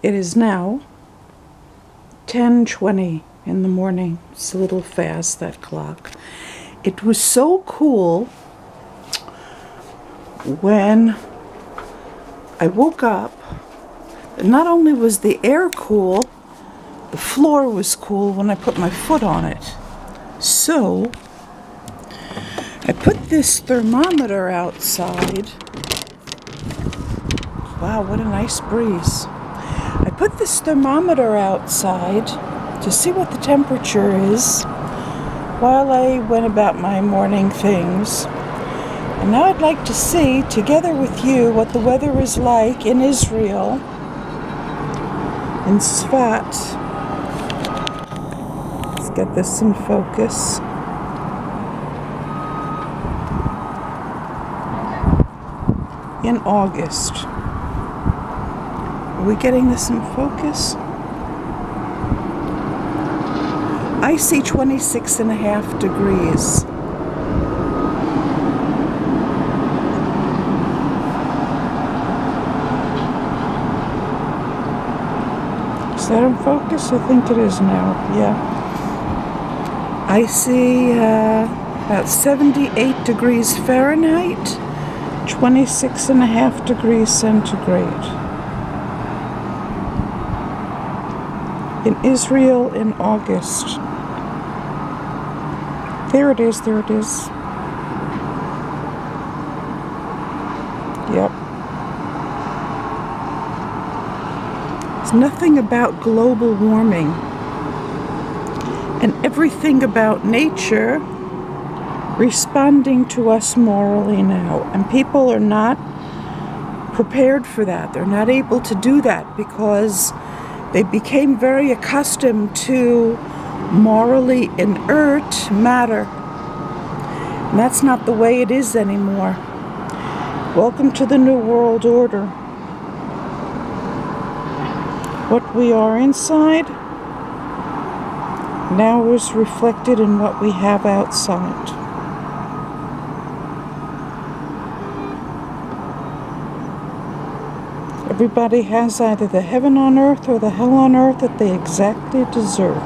It is now 10:20 in the morning. It's a little fast, that clock. It was so cool when I woke up. Not only was the air cool, the floor was cool when I put my foot on it. So I put this thermometer outside. Wow, what a nice breeze. I put this thermometer outside to see what the temperature is while I went about my morning things. And now I'd like to see, together with you, what the weather is like in Israel, in Sfat. Let's get this in focus. In August. Are we getting this in focus? I see 26.5 degrees. Is that in focus? I think it is now, yeah. I see about 78 degrees Fahrenheit, 26.5 degrees centigrade. In Israel in August. There it is, there it is. Yep. It's nothing about global warming and everything about nature responding to us morally now. And people are not prepared for that. They're not able to do that because they became very accustomed to morally inert matter. And that's not the way it is anymore. Welcome to the New World Order. What we are inside now is reflected in what we have outside. Everybody has either the heaven on earth or the hell on earth that they exactly deserve.